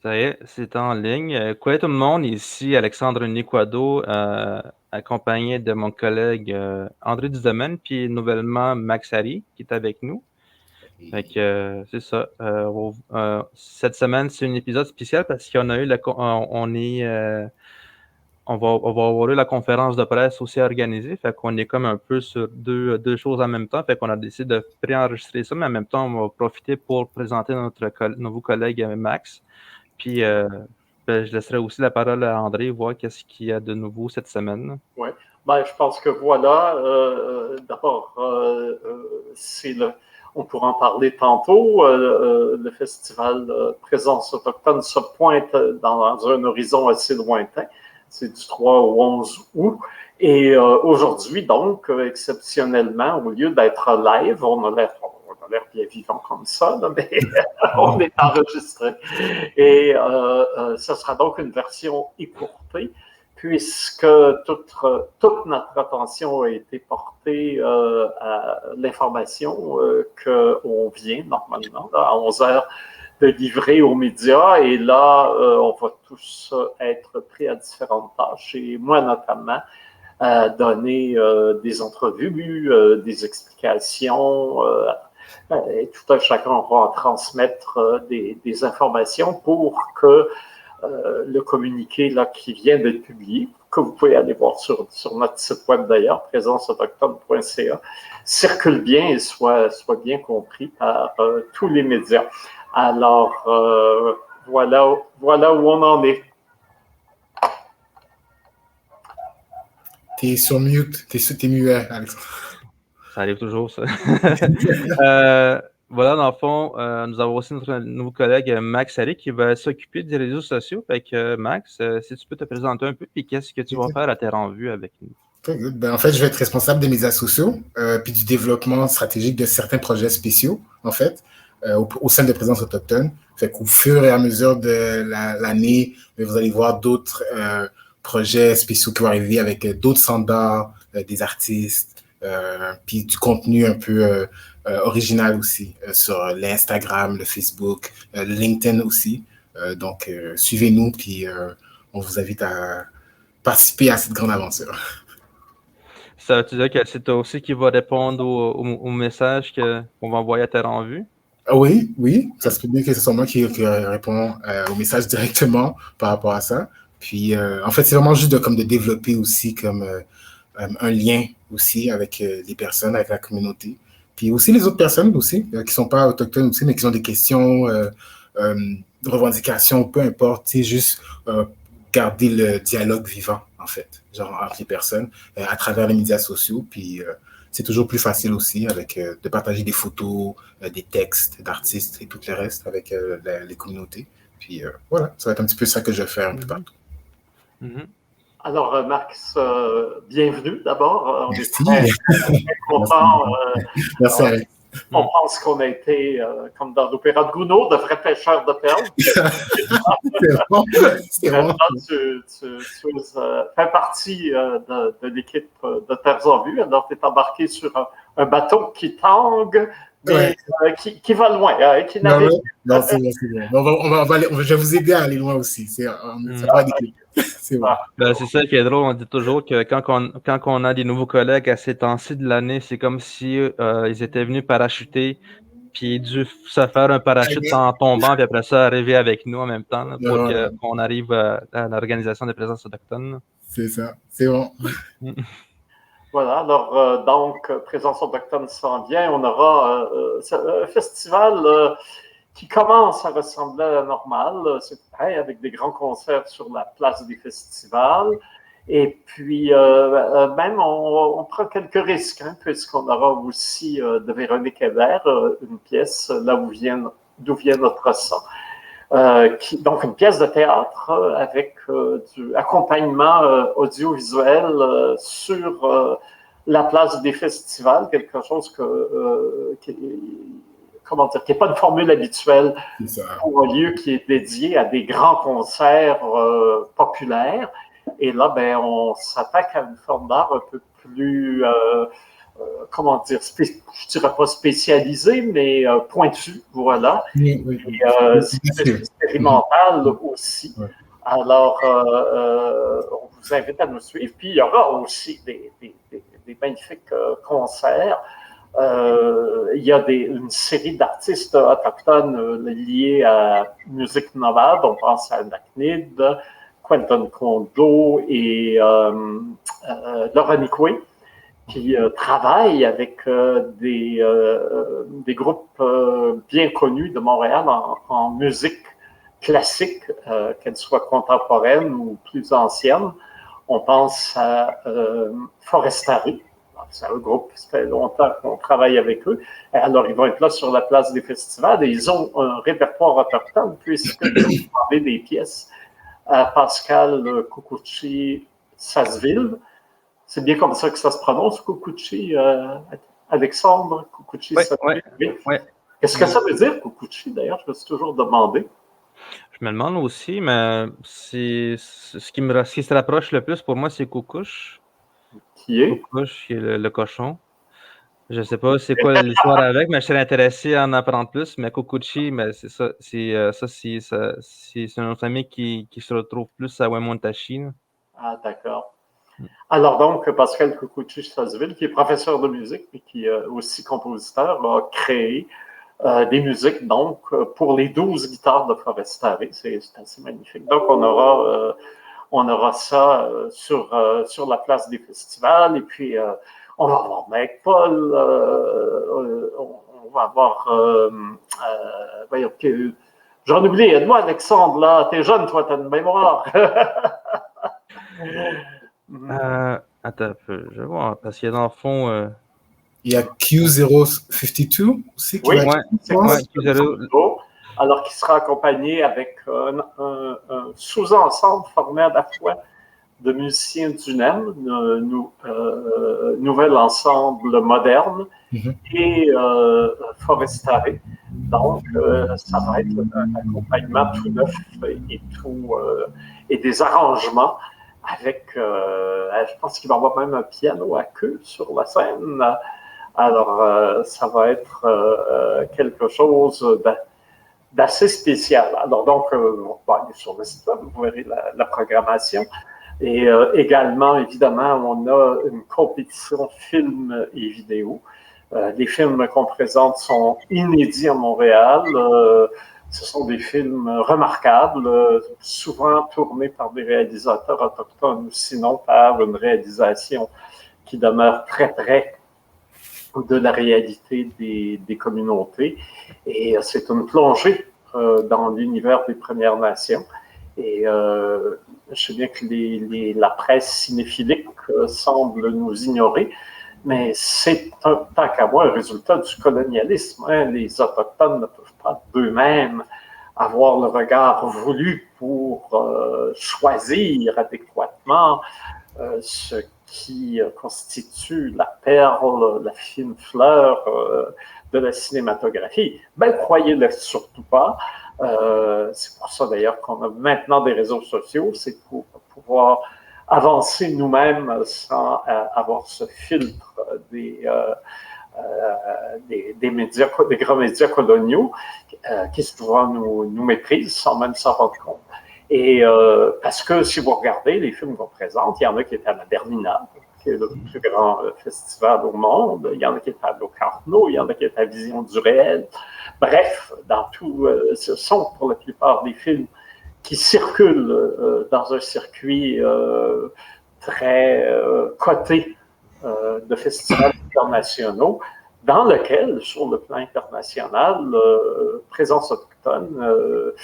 Ça y est, c'est en ligne. Coucou tout le monde, ici Alexandre Niquado, accompagné de mon collègue André Dudomaine, puis nouvellement Max Harry, qui est avec nous. Fait que c'est ça. Cette semaine, c'est un épisode spécial parce qu'on a eu on va avoir eu la conférence de presse aussi organisée. Fait qu'on est comme un peu sur deux choses en même temps. Fait qu'on a décidé de préenregistrer ça, mais en même temps, on va profiter pour présenter nouveau collègue Max. Puis je laisserai aussi la parole à André, voir qu'est-ce qu'il y a de nouveau cette semaine. Oui, ben, je pense que voilà, d'abord, on pourra en parler tantôt, le festival Présence autochtone se pointe dans un horizon assez lointain, c'est du 3 au 11 août, et aujourd'hui, donc, exceptionnellement, au lieu d'être live, on a l'air bien vivant comme ça, là, mais on est enregistré. Et ce sera donc une version écourtée, puisque toute notre attention a été portée à l'information qu'on vient normalement à 11 heures de livrer aux médias. Et là, on va tous être pris à différentes tâches. Et moi, notamment, donner des entrevues, des explications. Et tout un chacun va transmettre des informations pour que le communiqué là, qui vient d'être publié, que vous pouvez aller voir sur notre site web d'ailleurs, présenceautochtone.ca, circule bien et soit bien compris par tous les médias. Alors, voilà où on en est. T'es sur mute, t'es muet, Alexandre. Ça arrive toujours, ça. Voilà, dans le fond, nous avons aussi notre nouveau collègue Max Harry qui va s'occuper des réseaux sociaux. Fait que Max, si tu peux te présenter un peu, puis qu'est-ce que tu vas faire à tes renvues avec nous? Ben, en fait, je vais être responsable des médias sociaux, puis du développement stratégique de certains projets spéciaux, en fait, au sein de Présence autochtone. Fait qu'au fur et à mesure de l'année, vous allez voir d'autres projets spéciaux qui vont arriver avec d'autres standards, des artistes, puis du contenu un peu original aussi sur l'Instagram, le Facebook, le LinkedIn aussi. Donc, suivez-nous, puis on vous invite à participer à cette grande aventure. Ça veut dire que c'est toi aussi qui va répondre aux messages qu'on va envoyer à tes renvues? Oui, ça se peut bien que ce soit moi qui répond aux messages directement par rapport à ça. Puis, en fait, c'est vraiment juste de développer aussi comme un lien aussi avec les personnes, avec la communauté. Puis aussi les autres personnes aussi, qui ne sont pas autochtones aussi, mais qui ont des questions, revendications, peu importe, c'est juste garder le dialogue vivant, en fait, genre entre les personnes, à travers les médias sociaux. Puis, c'est toujours plus facile aussi de partager des photos, des textes d'artistes et tout le reste avec les communautés. Puis voilà, ça va être un petit peu ça que je vais faire un peu partout. Mm-hmm. Alors, Max, bienvenue d'abord. On Merci. est très contents. Merci, Alex. On pense qu'on a été, comme dans l'opéra de Gounod, de vrais pêcheurs de perles. C'est bon. C'est bon. Tu fais partie de l'équipe de Terres en Vue. Alors, tu es embarqué sur un bateau qui tangue, mais qui va loin. Qui non, c'est bon. Je vais vous aider à aller loin aussi. Ça va être équipe. C'est bon. Ben, c'est ça qui est drôle. On dit toujours que quand on a des nouveaux collègues à ces temps-ci de l'année, c'est comme si ils étaient venus parachuter, puis dû se faire un parachute en tombant, puis après ça, arriver avec nous en même temps là, pour qu'on arrive à l'organisation des présences autochtones. C'est ça. C'est bon. Voilà, alors donc, Présence autochtone s'en vient. On aura un festival qui commence à ressembler à la normale. C'est pareil, avec des grands concerts sur la place des festivals. Et puis, même, on prend quelques risques, puisqu'on aura aussi de Véronique Hébert, une pièce là d'où vient notre sang. Donc, une pièce de théâtre avec du accompagnement audiovisuel sur la place des festivals, quelque chose qui n'est pas une formule habituelle pour un lieu qui est dédié à des grands concerts populaires. Et là, on s'attaque à une forme d'art un peu plus comment dire, je dirais pas spécialisé, mais pointu, voilà. Oui. C'est expérimental aussi. Ouais. Alors, on vous invite à nous suivre. Puis, il y aura aussi des magnifiques concerts. Il y a une série d'artistes autochtones liés à musique nomade. On pense à Naknid, Quentin Kondo et Laura Nikwe, qui travaillent avec des groupes bien connus de Montréal en musique classique, qu'elle soit contemporaine ou plus ancienne. On pense à Forestari. C'est un groupe, ça fait longtemps qu'on travaille avec eux. Alors, ils vont être là sur la place des festivals et ils ont un répertoire autochtone puisqu'ils ont demandé des pièces à Pascal Kukuchi Sasseville. C'est bien comme ça que ça se prononce, Kukuchi, Alexandre Kukuchi Sasseville. Oui. Qu'est-ce que ça veut dire, Kukuchi, d'ailleurs? Je me suis toujours demandé. Je me demande aussi, mais ce qui se rapproche le plus pour moi, c'est Kukush. Qui est? Kukush, qui est le cochon. Je ne sais pas c'est quoi l'histoire avec, mais je serais intéressé à en apprendre plus. Mais Kukuchi, mais c'est ça. C'est une autre famille qui se retrouve plus à Wemontashi. Ah, d'accord. Alors donc, Pascal Kukuchi Sasseville, qui est professeur de musique, mais qui est aussi compositeur, a créé des musiques donc pour les 12 guitares de Forestari. C'est assez magnifique. Donc, on aura ça sur la place des festivals. Et puis, on va avoir Mike Paul, on va avoir... voyons, j'en oublie, aide-moi Alexandre, là, t'es jeune, toi, t'as une mémoire. Attends un peu, je vais voir, parce qu'il y a dans le fond... Il y a Q052 aussi qui oui, va Q0. Alors qu'il sera accompagné avec un sous-ensemble formé à la fois de musiciens du NEM, nouvel ensemble moderne, et Forestari. Donc, ça va être un accompagnement tout neuf et des arrangements avec, je pense qu'il va y avoir même un piano à queue sur la scène. Alors, ça va être quelque chose d'assez spécial. Alors, donc, on va aller sur le site web, vous verrez la programmation. Et également, évidemment, on a une compétition film et vidéo. Les films qu'on présente sont inédits à Montréal. Ce sont des films remarquables, souvent tournés par des réalisateurs autochtones ou sinon par une réalisation qui demeure très près de la réalité des communautés. Et c'est une plongée dans l'univers des Premières Nations. Et je sais bien que la presse cinéphilique semble nous ignorer, mais c'est, tant qu'à moi, un résultat du colonialisme. Hein. Les Autochtones ne peuvent pas d'eux-mêmes avoir le regard voulu pour choisir adéquatement ce qui constitue la perle, la fine fleur de la cinématographie. Ben, croyez-le surtout pas. C'est pour ça d'ailleurs qu'on a maintenant des réseaux sociaux, c'est pour pouvoir avancer nous-mêmes sans avoir ce filtre des médias, des grands médias coloniaux qui souvent nous méprisent sans même s'en rendre compte. Et parce que si vous regardez les films qu'on présente, il y en a qui étaient à la Berlinale, qui est le plus grand festival au monde, il y en a qui étaient à Locarno, il y en a qui étaient à Vision du réel. Bref, dans tout, ce sont pour la plupart des films qui circulent dans un circuit très coté de festivals internationaux, dans lequel, sur le plan international, Présence autochtone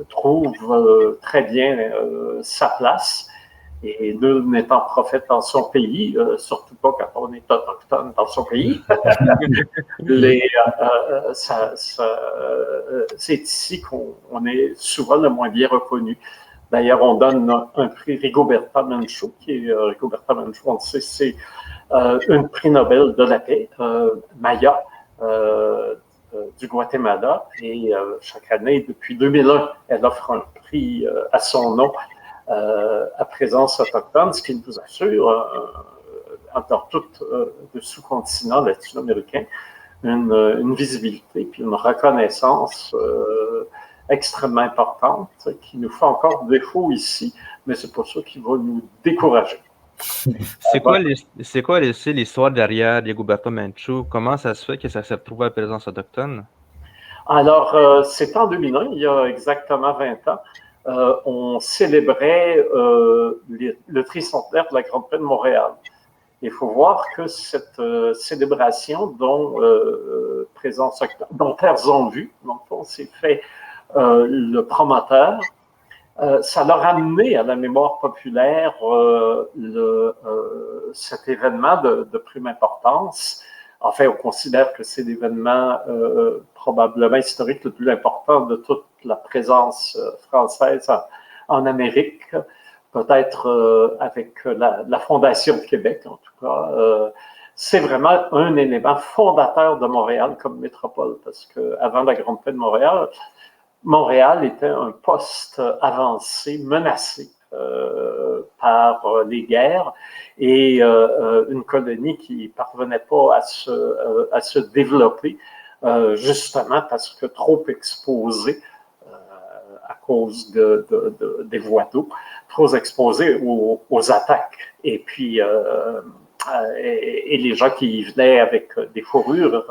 trouve très bien sa place. Et nul n'étant prophète dans son pays, surtout pas quand on est autochtone dans son pays. C'est ici qu'on est souvent le moins bien reconnu. D'ailleurs, on donne un prix Rigoberta Menchú, qui est Rigoberta Menchú, on le sait, c'est un prix Nobel de la paix, Maya, du Guatemala. Et chaque année, depuis 2001, elle offre un prix à son nom. À présence autochtone, ce qui nous assure dans tout le sous-continent latino-américain, une visibilité puis une reconnaissance extrêmement importante qui nous fait encore défaut ici, mais c'est pas ça qui va nous décourager. C'est quoi l'histoire derrière Rigoberto Menchú? Comment ça se fait que ça s'est retrouvé à la présence autochtone? Alors, c'est en 2001, il y a exactement 20 ans, on célébrait le tricentenaire de la Grande Paix de Montréal. Il faut voir que cette célébration dont Terres ont vu, donc on s'est fait le promoteur, ça l'a ramené à la mémoire populaire cet événement de prime importance. En fait, on considère que c'est l'événement probablement historique le plus important de toute la présence française en Amérique, peut-être avec la Fondation de Québec, en tout cas. C'est vraiment un élément fondateur de Montréal comme métropole, parce qu'avant la Grande Paix de Montréal, Montréal était un poste avancé, menacé par les guerres et une colonie qui ne parvenait pas à se développer, justement parce que trop exposée à cause des voies d'eau, trop exposée aux attaques. Et puis, et les gens qui y venaient avec des fourrures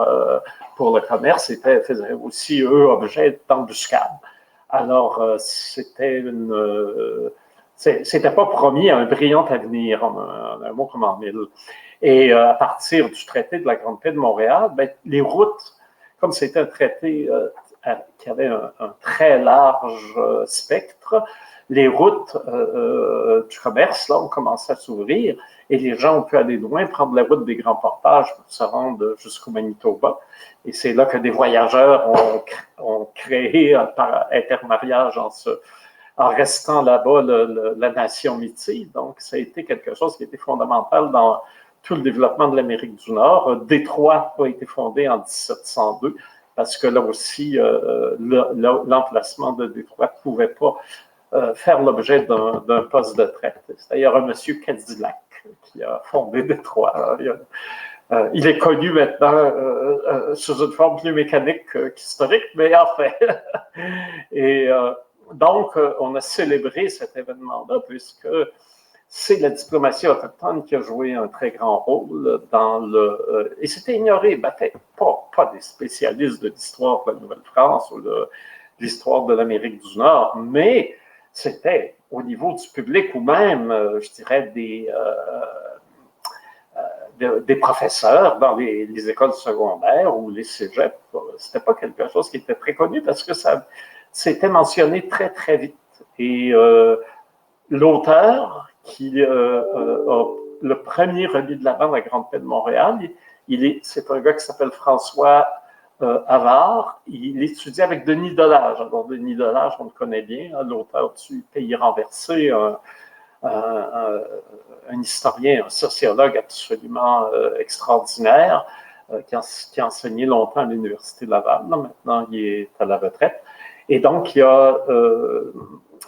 pour le commerce faisaient aussi, eux, objet d'embuscade. Alors, c'était pas promis à un brillant avenir, un mot comme en mille. Et à partir du traité de la Grande Paix de Montréal, ben, les routes, comme c'était un traité qui avait un très large spectre, les routes du commerce, là, ont commencé à s'ouvrir et les gens ont pu aller loin, prendre la route des grands portages pour se rendre jusqu'au Manitoba. Et c'est là que des voyageurs ont créé par intermariage en restant là-bas la nation métisse. Donc, ça a été quelque chose qui a été fondamental dans tout le développement de l'Amérique du Nord. Détroit a été fondé en 1702 parce que là aussi, l'emplacement de Détroit ne pouvait pas faire l'objet d'un poste de traite. C'est d'ailleurs un monsieur Cadillac qui a fondé Détroit. Il est connu maintenant sous une forme plus mécanique qu'historique, mais enfin. Et donc, on a célébré cet événement-là puisque c'est la diplomatie autochtone qui a joué un très grand rôle dans et c'était ignoré, pas des spécialistes de l'histoire de la Nouvelle-France ou de l'histoire de l'Amérique du Nord, mais c'était au niveau du public ou même, je dirais, des professeurs dans les écoles secondaires ou les cégeps. C'était pas quelque chose qui était très connu parce que ça s'était mentionné très, très vite. Et l'auteur qui a le premier remis de l'avant de la Grande Paix de Montréal, c'est un gars qui s'appelle François Havard. Il étudiait avec Denis Delage. Alors, Denis Delage, on le connaît bien, hein, l'auteur du Pays renversé, un historien, un sociologue absolument extraordinaire qui a enseigné longtemps à l'Université Laval. Là, maintenant, il est à la retraite. Et donc,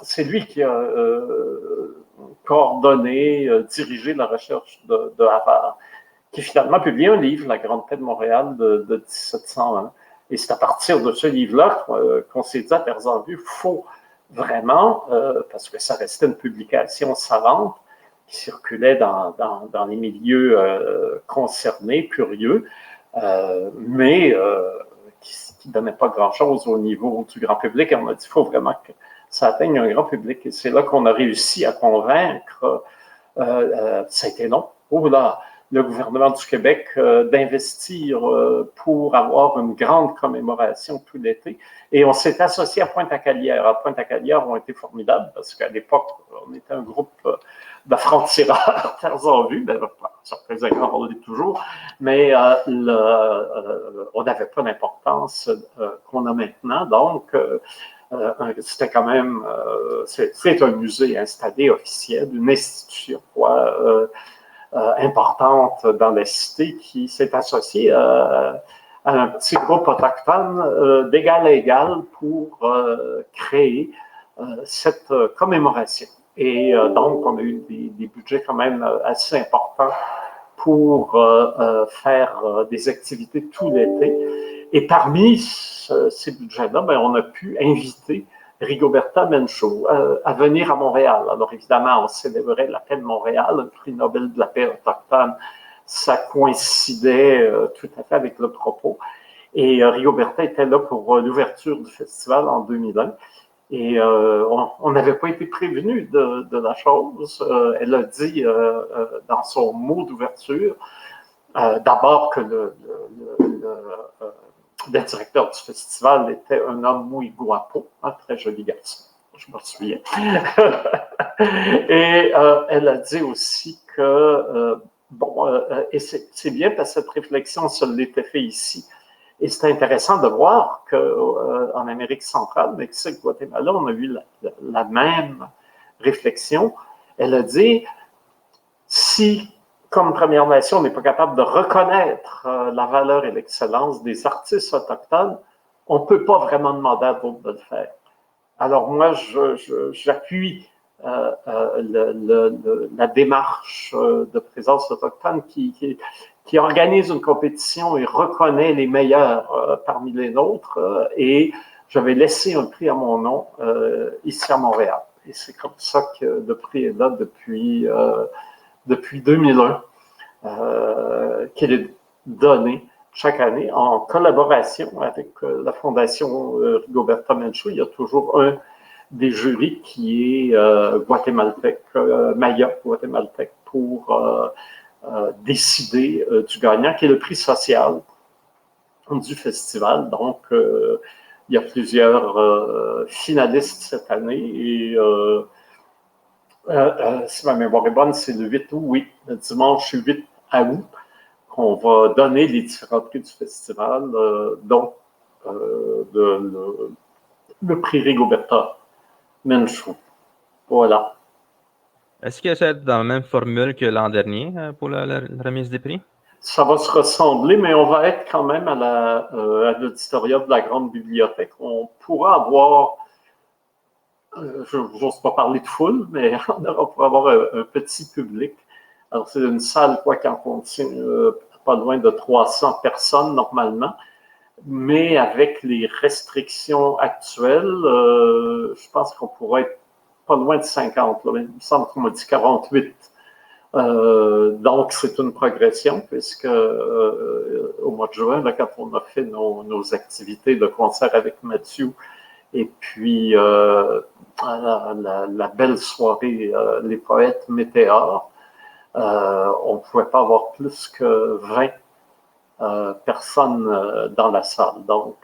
c'est lui qui a coordonné, dirigé la recherche de Havard, qui finalement a publié un livre, La Grande Paix de Montréal de 1701. Et c'est à partir de ce livre-là qu'on s'est dit à Terres en Vue, il faut vraiment, parce que ça restait une publication savante qui circulait dans les milieux concernés, curieux, mais qui ne donnait pas grand-chose au niveau du grand public. Et on a dit, il faut vraiment que ça atteigne un grand public. Et c'est là qu'on a réussi à convaincre, ça a été long, le gouvernement du Québec d'investir pour avoir une grande commémoration tout l'été. Et on s'est associé à Pointe-à-Calière. À Pointe-à-Calière ont été formidables parce qu'à l'époque, on était un groupe de francs-tireurs, Terres en Vue, surprise agréable, on l'est toujours, mais on n'avait pas l'importance qu'on a maintenant. Donc, c'était quand même, c'est un musée installé officiel, une institution, importante dans la cité qui s'est associée à un petit groupe autochtone d'égal à égal pour créer cette commémoration. Et donc, on a eu des budgets quand même assez importants pour faire des activités tout l'été. Et parmi ces budgets-là, ben, on a pu inviter Rigoberta Menchú à venir à Montréal. Alors évidemment, on célébrait la paix de Montréal, le prix Nobel de la paix autochtone. Ça coïncidait tout à fait avec le propos. Et Rigoberta était là pour l'ouverture du festival en 2001. Et on n'avait pas été prévenu de la chose. Elle a dit dans son mot d'ouverture, d'abord que le directeur du festival était un homme muy guapo, un très joli garçon, je me souviens. Et elle a dit aussi que, et c'est bien parce que cette réflexion se l'était fait ici. Et c'est intéressant de voir qu'en Amérique centrale, Mexique, Guatemala, on a eu la même réflexion. Elle a dit, si, comme Première Nation, on n'est pas capable de reconnaître la valeur et l'excellence des artistes autochtones, on ne peut pas vraiment demander à d'autres de le faire. Alors moi, j'appuie la démarche de présence autochtone qui organise une compétition et reconnaît les meilleurs parmi les nôtres. Et j'avais laissé un prix à mon nom ici à Montréal. Et c'est comme ça que le prix est là depuis 2001, qu'il est donné chaque année en collaboration avec la Fondation Rigoberta Menchú. Il y a toujours un des jurys qui est guatémaltèque, maya guatémaltèque, pour décider du gagnant, qui est le prix social du festival. Donc, il y a plusieurs finalistes cette année et si ma mémoire est bonne, c'est le 8 août, oui, le dimanche 8 août, qu'on va donner les différents prix du festival, dont le prix Rigoberta Menchú. Voilà. Est-ce que c'est dans la même formule que l'an dernier pour la remise des prix? Ça va se ressembler, mais on va être quand même à l'auditorium de la Grande Bibliothèque. On pourra avoir, je n'ose pas parler de foule, mais on pourra avoir un petit public. Alors, c'est une salle, quoi, qui en contient pas loin de 300 personnes normalement, mais avec les restrictions actuelles, je pense qu'on pourrait être pas loin de 50. Là. Il me semble qu'on m'a dit 48. Donc, c'est une progression, puisque au mois de juin, là, quand on a fait nos activités de concert avec Mathieu, et puis la belle soirée Les Poètes Météores, on ne pouvait pas avoir plus que 20 personnes dans la salle. Donc,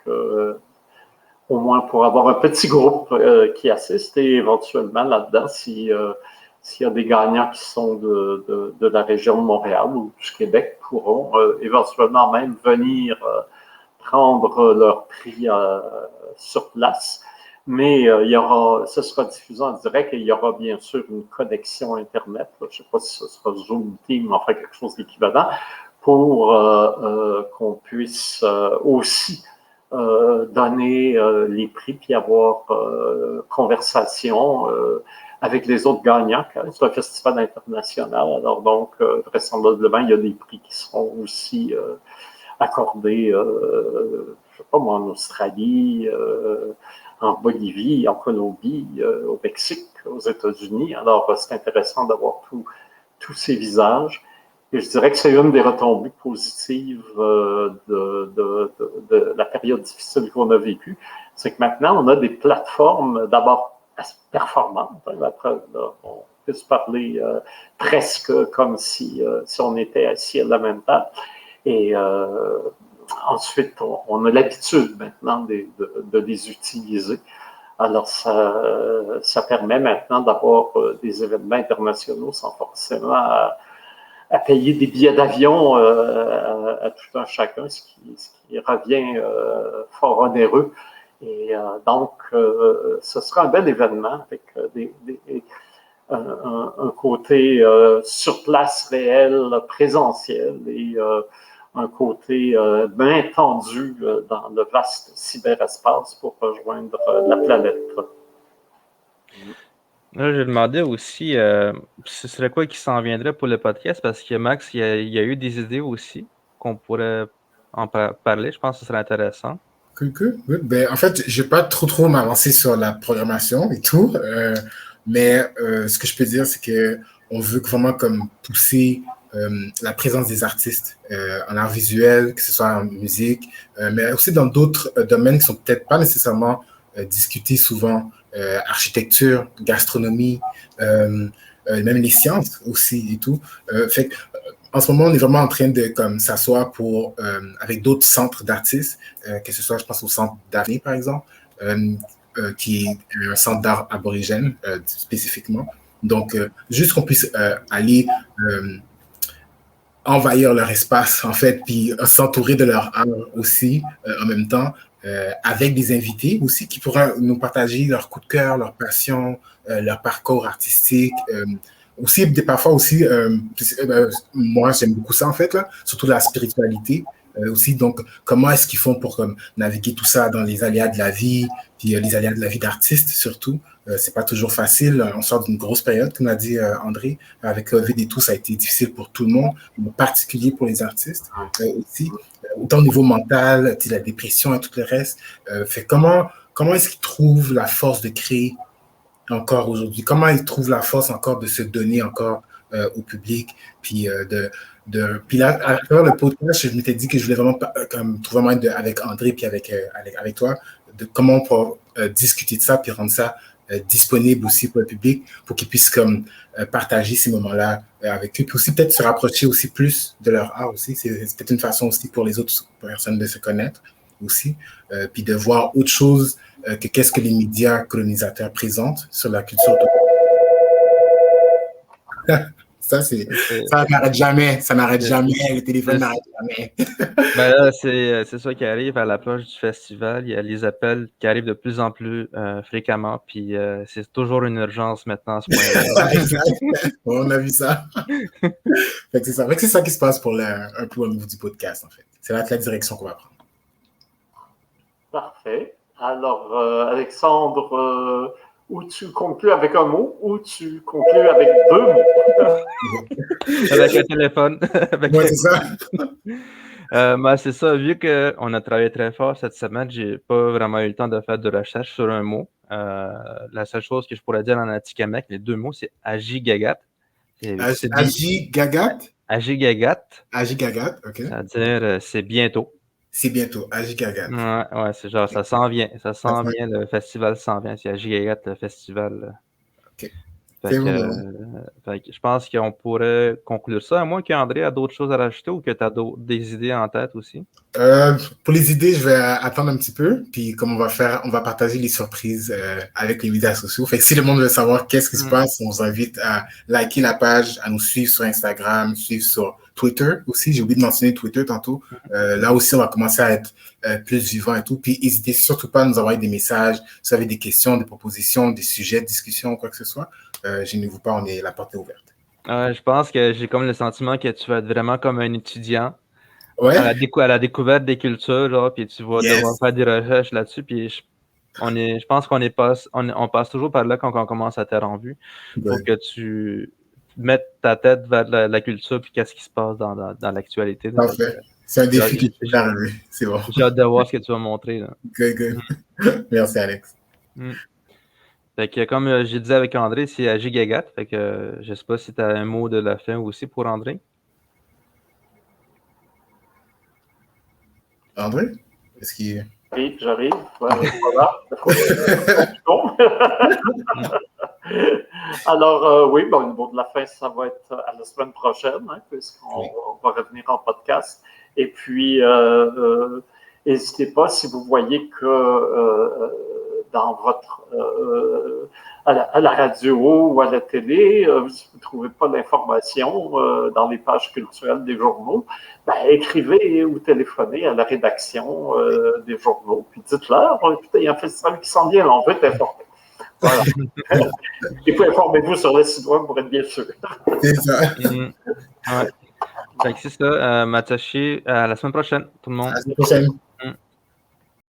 au moins pour avoir un petit groupe qui assiste et éventuellement là-dedans, s'il y a des gagnants qui sont de la région de Montréal ou du Québec, pourront éventuellement même venir prendre leur prix sur place. Mais ce sera diffusé en direct et il y aura bien sûr une connexion Internet. Je ne sais pas si ce sera Zoom, Team, enfin quelque chose d'équivalent, pour qu'on puisse aussi donner les prix puis avoir conversation avec les autres gagnants. C'est un festival international, alors donc vraisemblablement il y a des prix qui seront aussi accordés, je ne sais pas moi, en Australie, en Bolivie, en Colombie, au Mexique, aux États-Unis. Alors c'est intéressant d'avoir tous ces visages. Et je dirais que c'est une des retombées positives de la période difficile qu'on a vécue. C'est que maintenant, on a des plateformes d'abord performantes. La preuve, on peut se parler presque comme si on était assis à la même table. Et ensuite, on a l'habitude maintenant de les utiliser. Alors, ça permet maintenant d'avoir des événements internationaux sans forcément à payer des billets d'avion à tout un chacun, ce qui revient fort onéreux. Et donc, ce sera un bel événement avec un côté sur place réel, présentiel, et un côté bien tendu dans le vaste cyberespace pour rejoindre la planète. Là, je demandais aussi ce serait quoi qui s'en viendrait pour le podcast, parce que Max, il y a eu des idées aussi qu'on pourrait en parler. Je pense que ce serait intéressant. Cool. Ben, en fait, je vais pas trop m'avancer sur la programmation et tout, mais ce que je peux dire, c'est que on veut vraiment comme pousser la présence des artistes en art visuel, que ce soit en musique, mais aussi dans d'autres domaines qui sont peut-être pas nécessairement discutés souvent, architecture, gastronomie, même les sciences aussi et tout. Fait que, en ce moment, on est vraiment en train de comme s'asseoir pour avec d'autres centres d'artistes, que ce soit, je pense, au centre d'Arnay, par exemple, qui est un centre d'art aborigène spécifiquement. Donc, juste qu'on puisse aller envahir leur espace, en fait, puis s'entourer de leur art aussi en même temps, avec des invités aussi qui pourraient nous partager leur coup de cœur, leur passion, leur parcours artistique. Aussi, parfois aussi, moi j'aime beaucoup ça en fait, là, surtout la spiritualité. Aussi, donc, comment est-ce qu'ils font pour naviguer tout ça dans les aléas de la vie, puis les aléas de la vie d'artiste surtout. C'est pas toujours facile. On sort d'une grosse période, comme a dit André. Avec COVID et tout, ça a été difficile pour tout le monde, mais en particulier pour les artistes aussi. Autant au niveau mental, la dépression et tout le reste. Fait comment est-ce qu'ils trouvent la force de créer encore aujourd'hui? Comment ils trouvent la force encore de se donner encore au public? Puis puis là, à travers le podcast, je m'étais dit que je voulais vraiment trouver un moyen avec André puis avec toi, de comment on peut discuter de ça puis rendre ça disponible aussi pour le public pour qu'ils puissent comme partager ces moments-là avec eux. Puis aussi peut-être se rapprocher aussi plus de leur art aussi. C'est peut-être une façon aussi pour les autres personnes de se connaître aussi. Puis de voir autre chose que qu'est-ce que les médias colonisateurs présentent sur la culture. Ça n'arrête jamais. Ça n'arrête jamais. Le téléphone n'arrête jamais. Ben là, c'est ça qui arrive à l'approche du festival. Il y a les appels qui arrivent de plus en plus fréquemment. Puis c'est toujours une urgence maintenant à ce point-là. Exact. On a vu ça. Fait que c'est ça qui se passe pour un peu au niveau du podcast, en fait. C'est la direction qu'on va prendre. Parfait. Alors, Alexandre, ou tu conclus avec un mot, ou tu conclus avec deux mots. Avec un téléphone. Ouais, c'est ça. Ben, c'est ça. Vu qu'on a travaillé très fort cette semaine, j'ai pas vraiment eu le temps de faire de recherche sur un mot. La seule chose que je pourrais dire en Atikamekw, les deux mots, c'est Ajigagat. Ajigagat? Ajigagat. Ajigagat, ok. C'est-à-dire, c'est bientôt. C'est bientôt, Ajigagat. Ouais, c'est genre, ça s'en vient. Ça s'en vient, le festival s'en vient. C'est Ajigagat, le festival. Ok. Fait que je pense qu'on pourrait conclure ça, à moins qu'André a d'autres choses à rajouter ou que tu as des idées en tête aussi. Pour les idées, je vais attendre un petit peu. Puis comme on va partager les surprises avec les médias sociaux. Fait que si le monde veut savoir qu'est-ce qui se passe, on vous invite à liker la page, à nous suivre sur Instagram, suivre sur Twitter aussi. J'ai oublié de mentionner Twitter tantôt. Là aussi, on va commencer à être plus vivant et tout. Puis n'hésitez surtout pas à nous envoyer des messages. Si vous avez des questions, des propositions, des sujets de discussion, quoi que ce soit. Gênez-vous pas, la porte est ouverte. Je pense que j'ai comme le sentiment que tu vas être vraiment comme un étudiant ouais. à la découverte des cultures, genre, puis tu vas devoir faire des recherches là-dessus. Puis je pense qu'on passe toujours par là quand on commence à terre en vue. Pour que tu mettes ta tête vers la culture puis qu'est-ce qui se passe dans l'actualité. Parfait. C'est un défi qui est arrivé. C'est bon. J'ai hâte de voir ce que tu vas montrer. Là. Good. Merci, Alex. Fait que comme j'ai dit avec André, c'est à Gigagat. Fait que je sais pas si tu as un mot de la fin aussi pour André. André? Est-ce qu'il... Oui, j'arrive. Voilà. Alors, oui, bon, au niveau de la fin, ça va être à la semaine prochaine, hein, puisqu'on va revenir en podcast. Et puis, n'hésitez pas, si vous voyez que dans votre à la radio ou à la télé, vous ne trouvez pas d'informations dans les pages culturelles des journaux, écrivez ou téléphonez à la rédaction des journaux, puis dites-leur, écoutez, il y a un festival qui s'en vient, là, on veut t'informer. Voilà. Et puis informez-vous sur le site web pour être bien sûr. C'est ça. Ouais. Fait que c'est ça, Matashi, à la semaine prochaine, tout le monde. À la semaine prochaine.